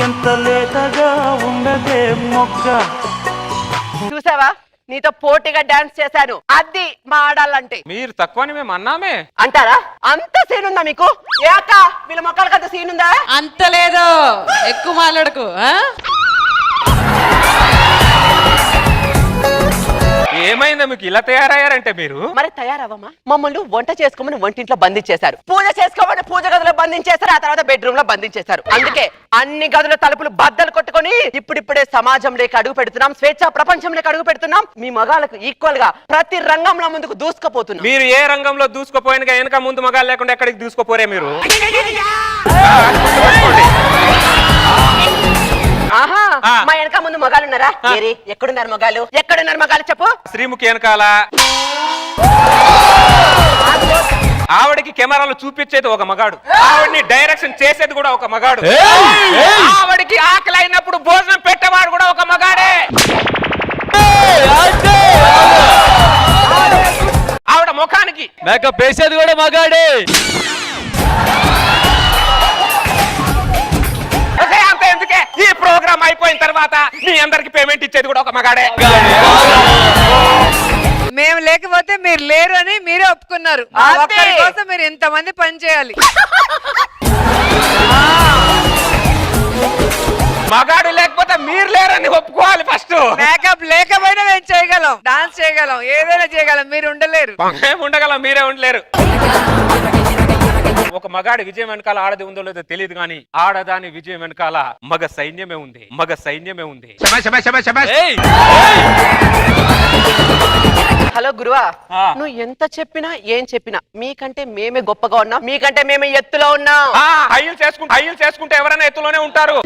ఎంత లేతగా ఉండదే మొక్క. చూసావా, నీతో పోటీగా డాన్స్ చేశాను, అది మా ఆడాలంటే. మీరు తక్కువని మేము అన్నామే అంటారా? అంత సీన్ ఉందా మీకు? ఏ అక్క, వీళ్ళ మొక్కలకి అంత సీన్ ఉందా? అంత లేదు, ఎక్కువ మాట్లాడకు. ఏమైందా మీకు ఇలా తయారయ్యారంటే? మీరు మరి తయారవ్వమా? మమ్మల్ని వంట చేసుకోమని వంటింట్లో బంధించేశారు, పూజ చేసుకోమని పూజ గదిలో బంధించేశారు, ఆ తర్వాత బెడ్రూమ్ లో బంధించేశారు. అందుకే అన్ని గదుల తలుపులు బద్దలు కొట్టుకొని ఇప్పుడిప్పుడే సమాజంలోకి అడుగు పెడుతున్నాం, స్వేచ్ఛా ప్రపంచంలోకి అడుగు పెడుతున్నాం. మీ మగాళ్ళకు ఈక్వల్ గా ప్రతి రంగంలో ముందుకు దూసుకుపోతున్నాం. మీరు ఏ రంగంలో దూసుకుపోయినగా వెనక ముందు మగాలు లేకుండా ఎక్కడికి దూసుకుపోరే మీరు? ఆహా, మా వెనక ముందు మగాలు ఉన్నారా? ఎక్కడున్నారు మగాలు? ఎక్కడున్నారు మగాలు చెప్పు. శ్రీముఖి వెనకాల ఆవిడకి కెమెరాలు చూపించేది ఒక మగాడు, ఆవిడని డైరెక్షన్ చేసేది కూడా ఒక మగాడు, ఆవిడకి ఆకలి అయినప్పుడు భోజనం పెట్టేవాడు కూడా ఒక మగాడే, ఆవిడ ముఖానికి మేకప్ వేసేది కూడా మగాడే. అంత ఎందుకే, ఈ ప్రోగ్రామ్ అయిపోయిన తర్వాత మీ అందరికి పేమెంట్ ఇచ్చేది కూడా ఒక మగాడే. మేము లేకపోతే మీరు లేరు అని మీరే ఒప్పుకున్నారు. ఒక్కరి కోసం మీరు ఇంతమంది పని చేయాలి. మగాడు లేకపోతే మీరు లేరని ఒప్పుకోవాలి ఫస్ట్. మేకప్ లేకపోయినా మేము చేయగలం, డాన్స్ చేయగలం, ఏదైనా చేయగలం, మీరు ఉండలేరు. మేము ఉండగలం, మీరే ఉండలేరు. ఒక మగాడి విజయం వెనకాల ఆడది ఉందో లేదో తెలియదు కానీ ఆడదాని విజయం వెనకాల మగ సైన్యమే ఉంది, మగ సైన్యమే ఉంది. హలో గురువా, నువ్వు ఎంత చెప్పినా ఏం చెప్పినా మీకంటే మేమే గొప్పగా ఉన్నాం, మీకంటే మేమే ఎత్తులో ఉన్నాం. హైలు చేసుకుంటే ఎవరైనా ఎత్తులోనే ఉంటారు.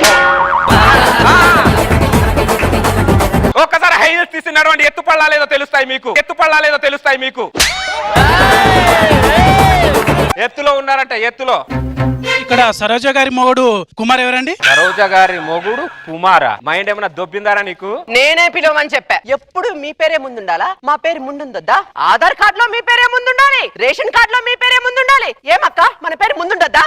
ఒక్కసారి హైలు తీసి నడవండి, ఎత్తు పళ్ళాలేదో తెలుస్తాయి మీకు, ఎత్తు పళ్ళాలేదో తెలుస్తాయి మీకు. ఎత్తులో ఉన్నారంట, ఎత్తులో. ఇక్కడ సరోజ గారి మొగుడు కుమార్ ఎవరండి? సరోజ గారి మొగుడు కుమారా? మైండ్ ఏమైనా దొబ్బిందారా నీకు? నేనే పిలవమని చెప్పా. ఎప్పుడు మీ పేరే ముందుండాలా? మా పేరు ముందుందొద్దా? ఆధార్ కార్డ్ లో మీ పేరే ముందుండాలి, రేషన్ కార్డ్ లో మీ పేరే ముందుండాలి. ఏమక్క, మన పేరు ముందుండొద్దా?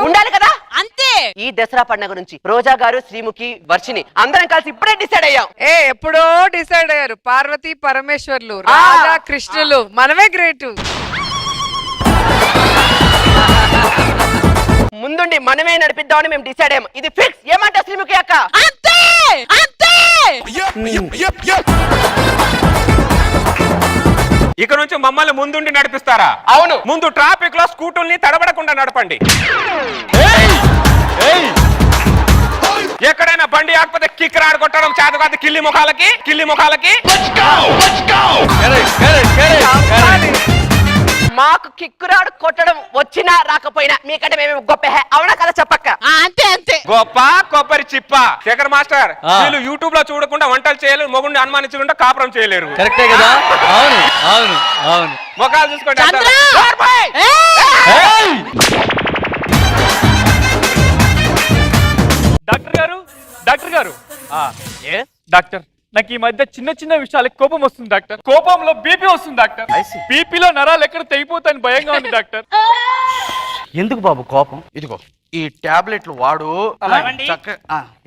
ఉండాలి కదా, అంతే. ఈ దసరా పండుగ నుంచి రోజా గారు, శ్రీముఖి, వర్షిని అందరం కలిసి ఇప్పుడే డిసైడ్ అయ్యాం. ఎప్పుడో డిసైడ్ అయ్యారు. పార్వతి పరమేశ్వర్లు, రాధా కృష్ణులు, మనమే గ్రేట్. ముందుండి మనమే నడిపిద్దామని మేము డిసైడ్ అయ్యాం. ఇది ఫిక్స్. ఏమంటా శ్రీముఖి అక్క? అంతే అంతే. ఇక నుంచి మమ్మల్ని ముందుండి నడిపిస్తారా? అవును. ముందు ట్రాఫిక్ లో స్కూటర్ని తడబడకుండా నడపండి. ఎక్కడైనా బండి ఆకపోతే కిక్ రాడు కొట్టడం చేత కాదు, కిల్లి ముఖాలకి. మాకు కిక్కురాడు కొట్టడం వచ్చినా రాకపోయినా మీకంటే మేము గొప్ప. అవునా కదా చెప్పక్క? అంతే అంతే. గొప్ప కొబ్బరి చిప్ప. శేఖర్ మాస్టర్, వీళ్ళు యూట్యూబ్ లో చూడకుండా వంటలు చేయలేరు, మొగుడిని అనుమానించకుండా కాపురం చేయలేరు. కరెక్టే కదా? అవును అవును అవును. ముఖాలు చూసుకోండి. డాక్టర్ గారు డాక్టర్, నాకు ఈ మధ్య చిన్న చిన్న విషయాలకు కోపం వస్తుంది డాక్టర్. కోపంలో బీపీ వస్తుంది డాక్టర్. బీపీలో నరాలు ఎక్కడ తెగిపోతాయని భయంగా ఉంది డాక్టర్. ఎందుకు బాబు కోపం? ఇదిగో ఈ టాబ్లెట్లు వాడు.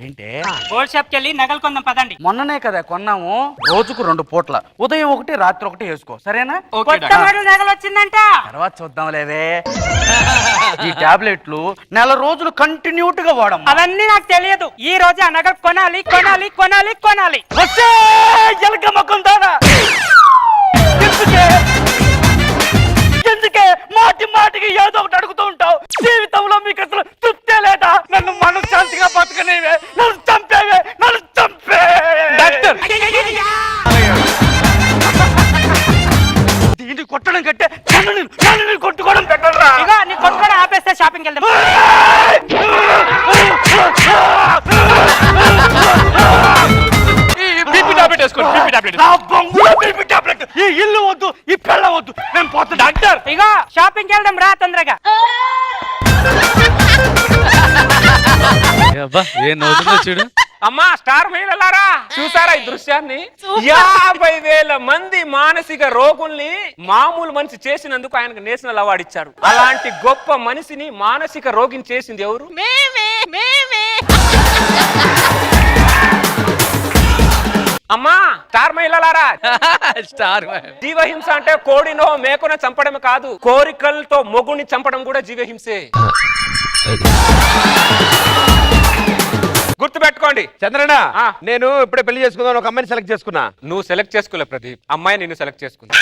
ఏంటే గోల్డ్ షాప్ కి వెళ్ళి నగలు కొందాం పదండి. మొన్ననే కదా కొన్నాము. రోజుకు 2 పూట్ల, ఉదయం 1 రాత్రి 1 వేసుకో, సరేనా? కొత్త మోడల్ నగలు వచ్చిందంట. తర్వాత చూద్దాంలేవే. ఈ టాబ్లెట్లు నెల రోజులు కంటిన్యూగా వాడము. అవన్నీ నాకు తెలియదు. ఈ రోజు ఆ నగలు కొనాలి కొనాలి కొనాలి కొనాలి. ఎలక మొక్కం దానా, ఎందుకే మాటికి ఏదో ఒకటి అడుగుతూ ఉంటావు? జీవితంలో మీకు అసలు తృప్తే లేదా? నన్ను మనశ్శాంతిగా బతకనేవే, నన్ను చంపేవే, నన్ను చంపే. డాక్టర్, దీన్ని కొట్టడం కంటే నన్ను కొట్టుకోవడం పెట్టరా? ఇగో నీ కొట్టుకోవడం ఆపేస్తే షాపింగ్ వెళ్దాం. బీపీ టాబ్లెట్ వేసుకోండి. BP tablet. నా బొంగులో బీపీ టాబ్లెట్. ఈ ఇల్లు వద్దు, ఈ పెళ్ళ వద్దు, నేను పోతా. డాక్టర్, ఇగో షాపింగ్ వెళ్దాం రా తొందరగా. చూడు. అమ్మా స్టార్ మహిళలారా, చూసారా ఈ దృశ్యాన్ని? 50,000 మంది మానసిక రోగుల్ని మామూలు మనిషి చేసినందుకు ఆయనకు నేషనల్ అవార్డు ఇచ్చారు. అలాంటి గొప్ప మనిషిని మానసిక రోగిని చేసింది ఎవరు? మేమే. అమ్మా స్టార్ మహిళలారా, స్టార్ జీవహింస అంటే కోడినో మేకనో చంపడం కాదు, కోరికలతో మొగుని చంపడం కూడా జీవహింసే. గుర్తుపెట్టుకోండి. చంద్రన్న, ఆ. నేను ఇప్పుడే పెళ్లి చేసుకుందాం ఒక అమ్మాయిని సెలెక్ట్ చేసుకున్నా. నువ్వు సెలెక్ట్ చేసుకోలే ప్రదీప్, అమ్మాయి నిన్ను సెలెక్ట్ చేసుకుంది.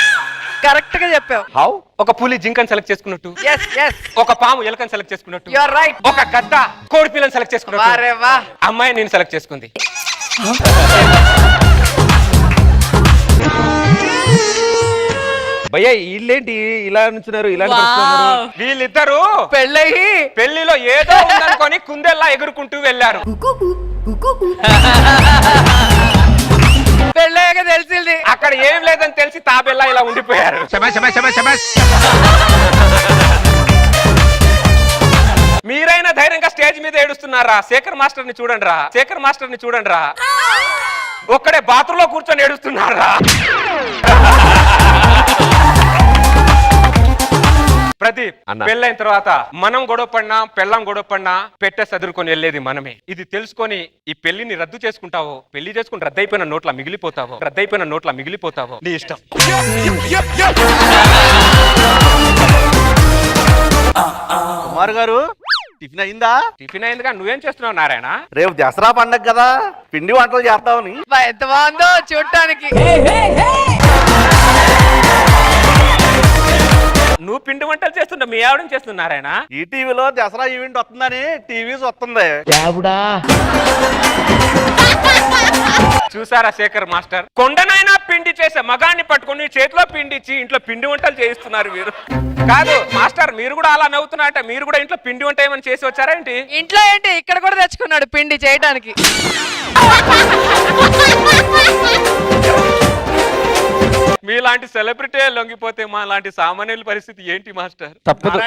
కరెక్ట్ గా చెప్పావు. హౌ? ఒక పులి జింకని సెలెక్ట్ చేసుకున్నట్టు, ఎస్ ఎస్ ఒక పాము ఎలకని సెలెక్ట్ చేసుకున్నట్టు, యు ఆర్ రైట్. ఒక గద్ద కోడి పిల్లని సెలెక్ట్ చేసుకున్నట్టు వారే వా. అమ్మాయి నేను సెలెక్ట్ చేసుకుంది. భయ్యా వీళ్ళేంటి ఇలా నుంచున్నారు, ఇలా నడుస్తున్నారు? వీళ్ళిద్దరూ పెళ్ళయి పెళ్లిలో ఏదో ఉందనుకొని కుందెల్లా ఎగురుకుంటూ వెళ్ళారు. పెళ్ళయ్యాక తెలిసింది. అక్కడ ఏం లేదని తెలిసి తాబెల్లా ఇలా ఉండిపోయారు. మీరైనా ధైర్యంగా స్టేజ్ మీద ఏడుస్తున్నారా? శేఖర్ మాస్టర్ ని చూడండి రా, శేఖర్ మాస్టర్ ని చూడండి రా, ఒక్కడే బాత్రూంలో కూర్చొని ఏడుస్తున్నారా? ప్రదీప్, అన్న. పెళ్ళైన తర్వాత మనం గొడవ పడినా పెళ్ళం గొడవ పడినా పెట్టే సదురుకొని వెళ్ళేది మనమే. ఇది తెలుసుకొని ఈ పెళ్లిని రద్దు చేసుకుంటావో, పెళ్లి చేసుకుని రద్దయిపోయిన నోట్ల మిగిలిపోతావో నీ ఇష్టం. కుమార్ గారు టిఫిన్ అయిందా? టిఫిన్ అయిందిగా, నువ్వేం చేస్తున్నావు నారాయణ? రేపు దసరా పండగ కదా, పిండి వంటలు చేస్తామని. బా, ఎంత బాగుందో చూడటానికి. నువ్వు పిండి వంటలు చేస్తున్నా, మీ ఆవిడని చేస్తున్నా నారాయణ? ఈ టీవీలో దసరా ఈవెంట్ వస్తుందని టీవీ వస్తుంది. చూసారా శేఖర్ మాస్టర్, కొండనైనా పిండి చేసే మగాన్ని పట్టుకుని చేతిలో పిండి ఇచ్చి ఇంట్లో పిండి వంటలు చేయిస్తున్నారు మీరు. కాదు మాస్టర్, మీరు కూడా అలా నవ్వుతున్నారట, మీరు కూడా ఇంట్లో పిండి వంట ఏమని చేసి వచ్చారా ఏంటి? ఇంట్లో ఏంటి, ఇక్కడ కూడా తెచ్చుకున్నాడు పిండి చేయడానికి. మీలాంటి సెలబ్రిటీ లొంగిపోతే మా లాంటి సామాన్యుల పరిస్థితి ఏంటి మాస్టర్? తప్పదు.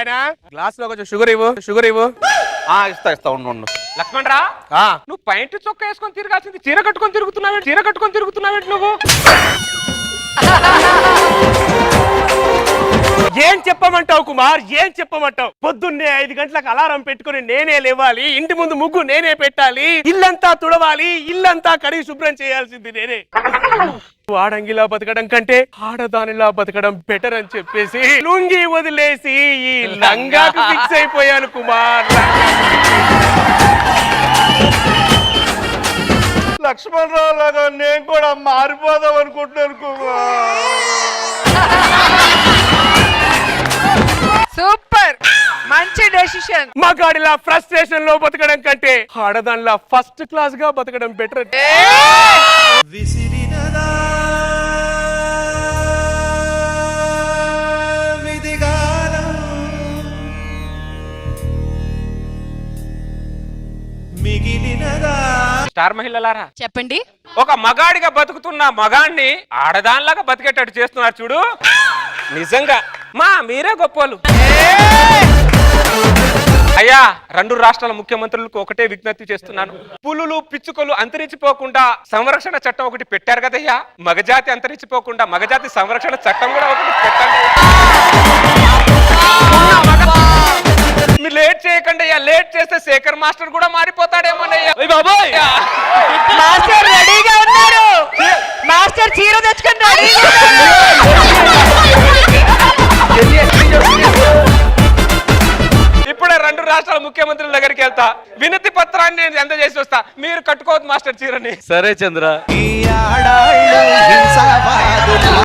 గ్లాస్ లో కొంచెం షుగర్ ఇవ్వు. ఇస్తా ఉండు. లక్ష్మణ్ రా, నువ్వు పైంట్ చొక్క వేసుకొని తిరగాల్సింది చీర కట్టుకొని తిరుగుతున్నావేంటి నువ్వు? ఏం చెప్పమంటావు కుమార్, ఏం చెప్పమంటావు? పొద్దున్నే 5 గంటలకు అలారం పెట్టుకుని నేనే లేవాలి, ఇంటి ముందు ముగ్గు నేనే పెట్టాలి, ఇల్లంతా తుడవాలి, ఇల్లంతా కడిగి శుభ్రం చేయాల్సింది నేనే. ఆడంగిలా బతకడం కంటే ఆడదానిలా బతకడం బెటర్ అని చెప్పేసి లుంగి వదిలేసి ఈ లంగాకు ఫిక్స్ అయిపోయాను కుమార్. లక్ష్మణ్ రావు లాగా నేను కూడా మారిపోదాం అనుకుంటున్నాను కుమార్. సూపర్, మంచి డెసిషన్. మగాడిలా ఫ్రస్ట్రేషన్ లో బతకడం కంటే ఆడదానిలా ఫస్ట్ క్లాస్ గా బతకడం బెటర్. స్టార్ మహిళలారా, చెప్పండి. ఒక మగాడిగా బతుకుతున్న మగాన్ని ఆడదానిలాగా బతికేటట్టు చేస్తున్నారు చూడు, నిజంగా మీరే గొప్పోళ్ళు. అయ్యా, 2 రాష్ట్రాల ముఖ్యమంత్రులకు ఒకటే విజ్ఞప్తి చేస్తున్నాను. పులులు పిచ్చుకలు అంతరించిపోకుండా సంరక్షణ చట్టం ఒకటి పెట్టారు కదయ్యా, మగజాతి అంతరించిపోకుండా మగజాతి సంరక్షణ చట్టం కూడా ఒకటి పెట్టండి. మీరు లేట్ చేయకండి అయ్యా, లేట్ చేస్తే శేఖర్ మాస్టర్ కూడా మారిపోతాడేమోనయ్యా. మాస్టర్ రెడీగా ఉన్నారు. మాస్టర్ చీర తెచ్చుకుని రెడీగా ఇప్పుడే 2 రాష్ట్రాల ముఖ్యమంత్రుల దగ్గరికి వెళ్తా, వినతి పత్రాన్ని నేను అందజేసి వస్తా, మీరు కట్టుకోవద్దు మాస్టర్ చీరని. సరే చంద్ర.